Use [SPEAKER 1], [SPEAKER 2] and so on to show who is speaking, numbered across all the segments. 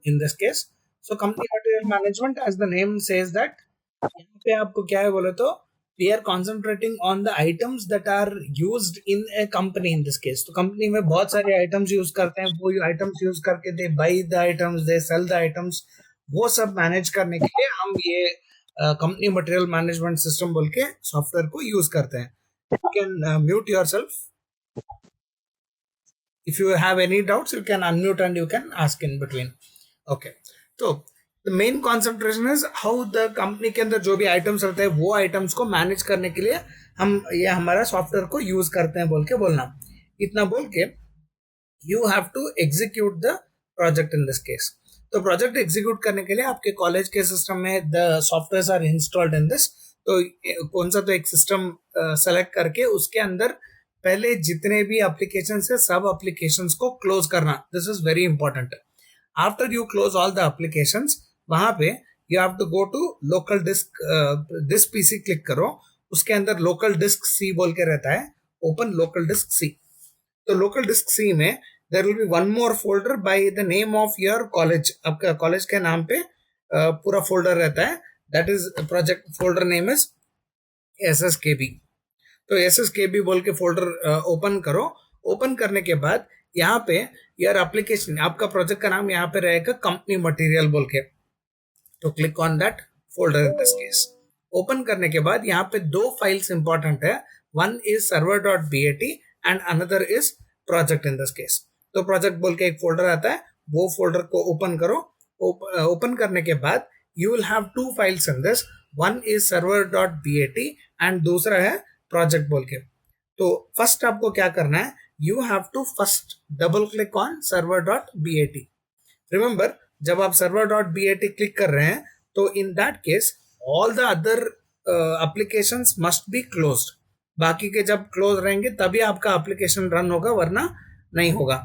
[SPEAKER 1] in this case. So company material management, as the name says that, यहाँ पे आपको क्या है बोले तो we are concentrating on the items that are used in a company in this case. तो company में बहुत सारे items यूज करते हैं, वो items यूज करके they buy the items, they sell the items, वो सब मैनेज करने के लिए हम ये कंपनी मटेरियल मैनेजमेंट सिस्टम बोल के सॉफ्टवेयर को यूज करते हैं. You can mute yourself. If you have any doubts, you can unmute and you can ask in between. Okay. So the main concentration is how the company के अंदर जो भी items रहते हैं वो आइटम्स को मैनेज करने के लिए हम ये हमारा सॉफ्टवेयर को यूज करते हैं बोल के बोलना. इतना बोल के you have to execute the project in this case. तो प्रोजेक्ट एग्जीक्यूट करने के लिए आपके कॉलेज के सिस्टम में the software are installed in this. तो कौन सा तो एक सिस्टम सेलेक्ट करके उसके अंदर पहले जितने भी एप्लीकेशन है सब एप्लीकेशंस को क्लोज करना. This is very important. After you close all the applications, वहां पे you have to go to local disk, this PC click करो, उसके अंदर लोकल डिस्क सी बोल के रहता है, ओपन लोकल डिस्क सी. तो लोकल डिस्क सी में there will be one more folder by the name of your college. आपका कॉलेज के नाम पे पूरा फोल्डर रहता है. That is project folder name is SSKB. तो SSKB बोल के फोल्डर ओपन करो. ओपन करने के बाद यहाँ पे यार एप्लीकेशन, आपका प्रोजेक्ट का नाम यहाँ पे रहेगा कंपनी मटेरियल बोल के. तो click on that folder in this case. Open करने के बाद यहाँ पे दो फाइल्स इंपॉर्टेंट है. One is server.bat and another is project in this case. तो प्रोजेक्ट बोल के एक फोल्डर आता है, वो फोल्डर को ओपन करो. ओपन करने के बाद you will have two files in this. One is server.bat and दूसरा है प्रोजेक्ट बोल के. तो फर्स्ट आपको क्या करना है, you have to first double click on server.bat. Remember, जब आप server.bat क्लिक कर रहे हैं तो in that case all the other applications must be closed. बाकी के जब क्लोज रहेंगे तभी आपका एप्लीकेशन रन होगा, वरना नहीं होगा.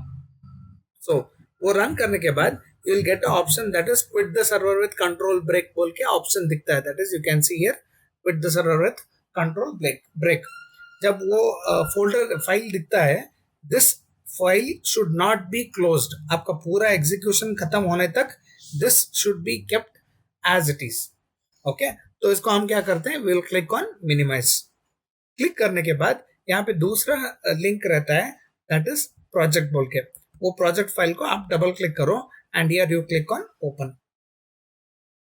[SPEAKER 1] सो वो रन करने के बाद you will get a option that is quit the server with control break बोल के ऑप्शन दिखता है. That is you can see here quit the server with control break. जब वो फोल्डर फाइल दिखता है, this file should not be closed. आपका पूरा एग्जीक्यूशन खत्म होने तक this should be kept as it is. Okay. तो इसको हम क्या करते हैं, will click on minimise. Click करने के बाद यहाँ पे दूसरा लिंक रहता है दैट इज प्रोजेक्ट बोल के. वो प्रोजेक्ट फाइल को आप डबल क्लिक करो and here you click on open.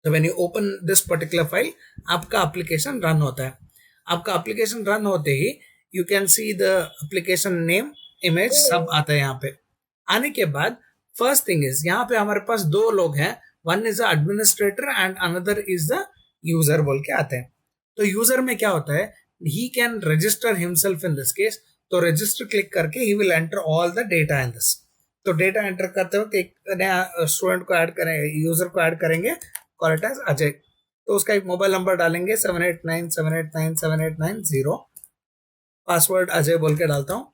[SPEAKER 1] तो when you open this particular file, आपका एप्लीकेशन रन होता है. आपका एप्लीकेशन रन होते ही you can see the application name, image सब आता है यहाँ पे. आने के बाद फर्स्ट थिंग इज यहाँ पे हमारे पास दो लोग हैं. One is the administrator and another is the user बोल के आते हैं. तो यूजर में क्या होता है, he can register himself in this case. तो रजिस्टर क्लिक करके he will enter all the data in this. तो डेटा एंटर करते वक्त एक नया स्टूडेंट को ऐड करेंगे, यूजर को ऐड करेंगे, कॉल इट एज अजय. तो उसका एक मोबाइल नंबर डालेंगे 7897897890. पासवर्ड अजय बोल के डालता हूँ.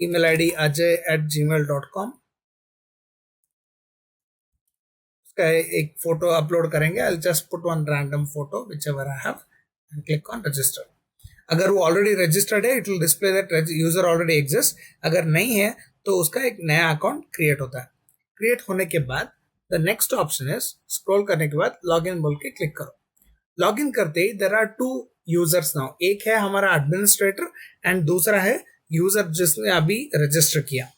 [SPEAKER 1] Email ID ajay@gmail.com. उसका एक फोटो अपलोड करेंगे. I'll just put one random photo whichever I have and click on register. अगर वो ऑलरेडी रजिस्टर्ड है, it will display that user already exist. अगर नहीं है तो उसका एक नया अकाउंट क्रिएट होता है. क्रिएट होने के बाद the next option is, scroll करने के बाद लॉगिन बोल के क्लिक करो. लॉगिन करते ही there are two users now. एक है हमारा एडमिनिस्ट्रेटर एंड दूसरा है यूजर जिसने अभी रजिस्टर किया.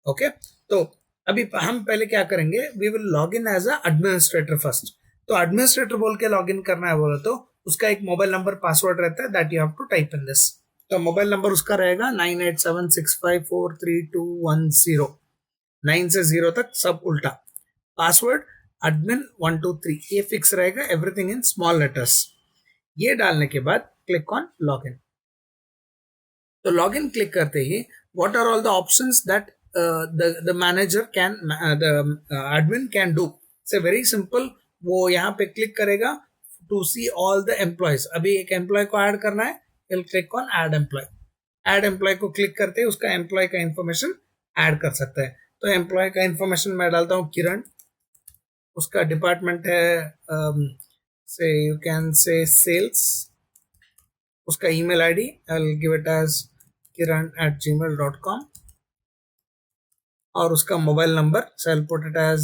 [SPEAKER 1] ओके. तो अभी हम पहले क्या करेंगे, we will log in as a administrator first. तो एडमिनिस्ट्रेटर बोल के लॉग इन करना है बोले तो उसका एक मोबाइल नंबर पासवर्ड रहता है that you have to type in this. तो मोबाइल नंबर उसका रहेगा 9876543210. 9 से 0 तक सब उल्टा. पासवर्ड admin123 ये फिक्स रहेगा, एवरीथिंग इन स्मॉल लेटर्स. ये डालने के बाद क्लिक ऑन लॉगिन. तो लॉगिन क्लिक करते ही what are all the options that the manager can, the admin can do. It's very simple. वो यहाँ पे क्लिक करेगा to see all the employees. अभी एक एम्प्लॉय को ऐड करना है, he'll click on add employee. add employee को क्लिक करते ही उसका एम्प्लॉय का इंफॉर्मेशन ऐड कर सकता है. तो एम्प्लॉय का इंफॉर्मेशन मैं डालता हूँ किरण. उसका डिपार्टमेंट है say you can say sales. उसका email ID I will give it as kiran@gmail.com. और उसका mobile number, so I'll put it as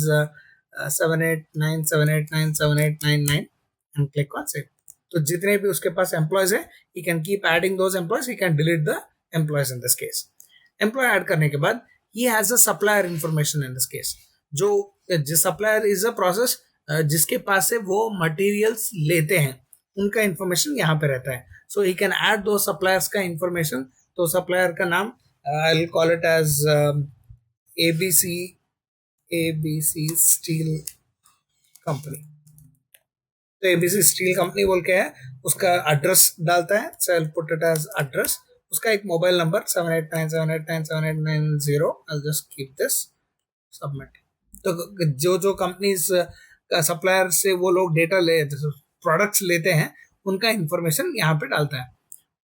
[SPEAKER 1] 789789789 and click on save. तो जितने भी उसके पास एम्प्लॉयज है, he can keep adding those employees, he can delete the employees in this case. Employee add करने के बाद he has a supplier information in this case. जो supplier is a process जिसके पास से वो मटेरियल्स लेते हैं, उनका इंफॉर्मेशन यहाँ पे रहता है. सो ही कैन ऐड दो सप्लायर्स का इंफॉर्मेशन. तो सप्लायर का नाम I will call it as ABC steel company. तो एबीसी स्टील कंपनी बोल के है, उसका एड्रेस डालता है. So I will put it as address. उसका एक mobile number 7897897890. I just keep this, submit. तो जो कंपनीज का सप्लायर से वो लोग डेटा ले प्रोडक्ट्स लेते हैं, उनका इंफॉर्मेशन यहाँ पे डालता है.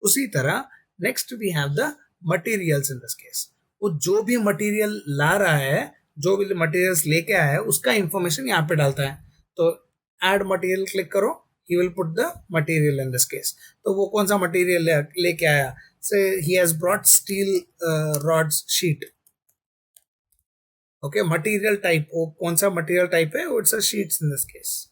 [SPEAKER 1] उसी तरह next we have the materials. In this case वो जो भी मटेरियल ला रहा है, जो भी मटेरियल्स लेके आया है, उसका इंफॉर्मेशन यहाँ पे डालता है. तो ऐड मटेरियल क्लिक करो, he will put the material in this case. तो वो कौन सा मटेरियल लेके आया, से he has brought steel rods sheet. Okay, material type, वो कौन सा मटेरियल टाइप है, it's a sheets in this case.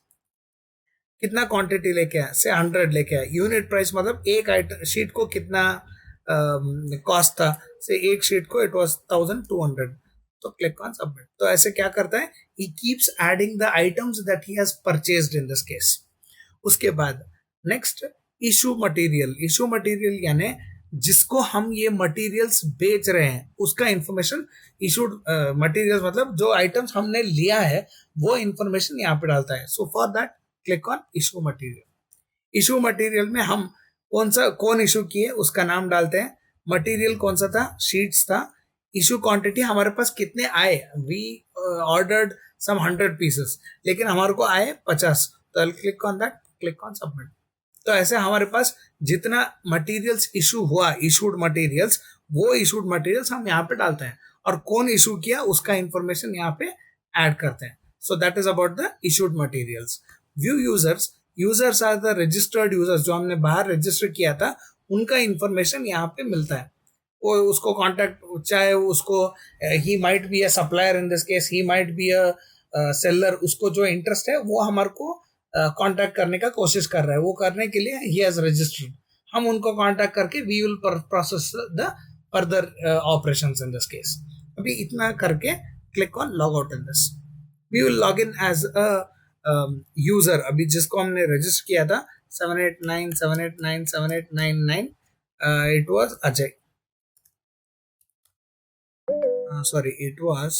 [SPEAKER 1] कितना क्वांटिटी लेके आया, से 100 लेके आया. यूनिट प्राइस मतलब एक आइटम शीट को कितना कॉस्ट था, से एक शीट को इट वाज 1200. तो क्लिक ऑन सबमिट. तो ऐसे क्या करता है, he keeps adding the items that he has purchased in this case. उसके बाद next issue material. Issue material यानी जिसको हम ये मटेरियल्स बेच रहे हैं, उसका इंफॉर्मेशन. इशूड मटेरियल्स मतलब जो आइटम्स हमने लिया है, वो इंफॉर्मेशन यहाँ पे डालता है. So for that click on issue material. Issue material में हम कौन इशू किए उसका नाम डालते हैं. मटेरियल कौन सा था, शीट्स था. इशू क्वांटिटी हमारे पास कितने आए, वी ऑर्डर्ड सम 100 पीसेस, लेकिन हमारे को आए 50. तो I click on that, click on submit. तो ऐसे हमारे पास जितना मटेरियल्स इशू हुआ, इशूड मटेरियल्स, वो इशूड मटेरियल्स हम यहाँ पे डालते हैं, और कौन इशू किया उसका इंफॉर्मेशन यहाँ पे ऐड करते हैं. So that is about the issued materials. View users. Users are the registered users, जो हमने बाहर रजिस्टर किया था, उनका इंफॉर्मेशन यहाँ पे मिलता है. वो उसको कांटेक्ट, चाहे उसको he might be a supplier in this case, he might be a seller, उसको जो इंटरेस्ट है वो हमारे को कांटेक्ट करने का कोशिश कर रहा है. वो करने के लिए ही हैज रजिस्टर्ड. हम उनको कांटेक्ट करके we will process the further operations in this case. अभी इतना करके click on log out in this. We will log in as a user. अभी जिसको हमने रजिस्टर किया था 7897897899, it was Ajay. Sorry, it was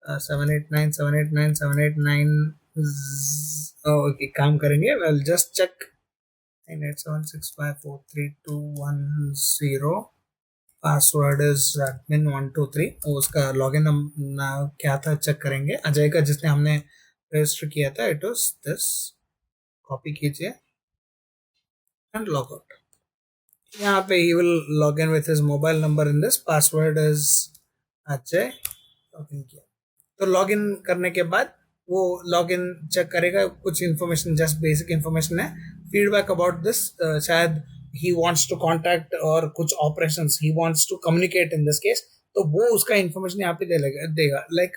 [SPEAKER 1] 789789789. Okay, काम करेंगे. Well, just check. 98765432110. Password is admin123. उसका लॉगिन क्या था चेक करेंगे. अजय का जिसने हमने रजिस्टर किया था, इट वाज दिस. कॉपी कीजिए एंड लॉग आउट. यहाँ पे he will log in with his mobile number in this. Password is Ajay. Login किया. तो लॉगिन करने के बाद वो लॉगिन चेक करेगा. कुछ इन्फॉर्मेशन, जस्ट बेसिक इन्फॉर्मेशन है. फीडबैक अबाउट दिस, शायद he wants to contact और कुछ operations he wants to communicate in this case, तो वो उसका information यहाँ पे देगा. लाइक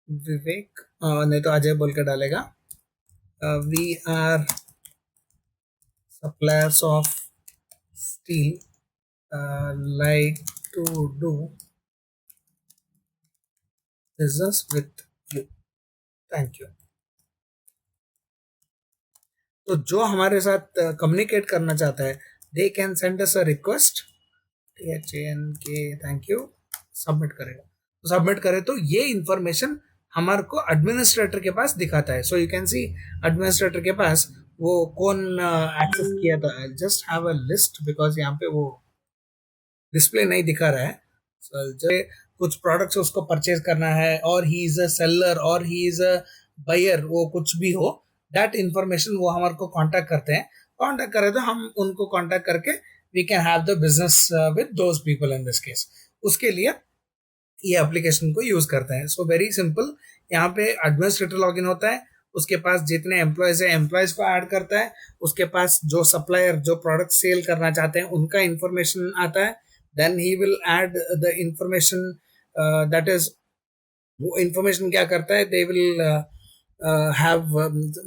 [SPEAKER 1] विवेक, नहीं तो अजय बोल के डालेगा. we are suppliers of steel, like to do business with you, thank you. तो जो हमारे साथ कम्युनिकेट करना चाहता है, they can send us a request. Thank you. Submit करेगा. तो सबमिट करे तो ये इंफॉर्मेशन हमारे को एडमिनिस्ट्रेटर के पास दिखाता है. So you can C administrator के पास वो कौन एक्सेस किया था. I just have a list because यहाँ पे वो डिस्प्ले नहीं दिखा रहा है. so, कुछ प्रोडक्ट्स उसको परचेज करना है, और ही इज अ सेलर और ही इज अ बायर, वो कुछ भी हो, दैट इंफॉर्मेशन वो हमारे को कांटेक्ट करते हैं. कांटेक्ट करें तो हम उनको कांटेक्ट करके we can have the business with those people in this case. उसके लिए ये एप्लीकेशन को यूज करते हैं. So very simple. यहाँ पे एडमिनिस्ट्रेटर लॉगिन होता है, उसके पास जितने एम्प्लॉयज है एम्प्लॉयज को ऐड करता है, उसके पास जो सप्लायर जो प्रोडक्ट सेल करना चाहते हैं उनका इंफॉर्मेशन आता है. Then he will add the information that is वो इंफॉर्मेशन क्या करता है, दे विल हैव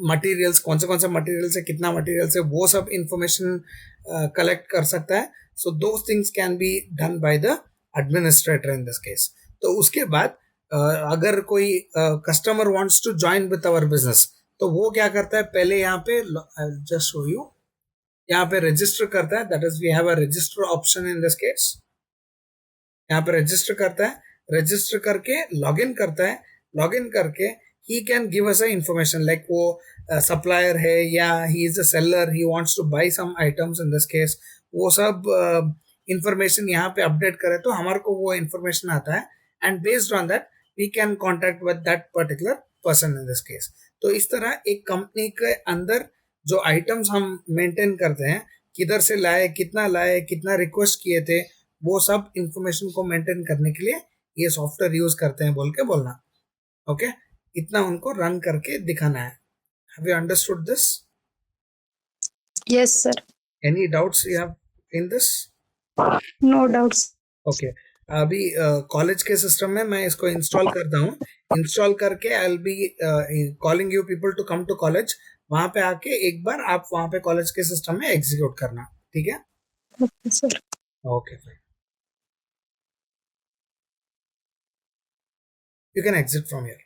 [SPEAKER 1] मटेरियल्स, कौन सा मटेरियल्स है, कितना मटेरियल्स है, वो सब इंफॉर्मेशन कलेक्ट कर सकता है. So those things can be done by the administrator in this case. तो उसके बाद अगर कोई customer wants to join with our business, तो वो क्या करता है, पहले यहाँ पे जस्ट शो यू, यहाँ पे रजिस्टर करता है. That is we have a register option in this case. यहाँ पे रजिस्टर करता है, रजिस्टर करके लॉग इन करता है. लॉग इन करके he can give us a information like वो सप्लायर है या he is a seller, he wants to buy some items in this case. वो सब इंफॉर्मेशन यहाँ पे अपडेट करे तो हमारे को वो इंफॉर्मेशन आता है, and based on that we can contact with that particular person in this case. तो इस तरह एक कंपनी के अंदर जो आइटम्स हम मेंटेन करते हैं, किधर से लाए, कितना रिक्वेस्ट किए थे, वो सब इंफॉर्मेशन को मेंटेन करने के लिए ये सॉफ्टवेयर यूज करते हैं बोल के बोलना. ओके, इतना उनको रन करके दिखाना है. Have you understood this?
[SPEAKER 2] Yes, sir.
[SPEAKER 1] Any doubts you have in this?
[SPEAKER 2] No doubts.
[SPEAKER 1] Okay, अभी कॉलेज के सिस्टम में मैं इसको इंस्टॉल करता हूँ. इंस्टॉल करके I will be calling you people to come to college. वहां पे आके एक बार आप वहां पे कॉलेज के सिस्टम में एग्जीक्यूट करना. ठीक है?
[SPEAKER 2] Okay, sir.
[SPEAKER 1] Okay, fine. You can exit from here.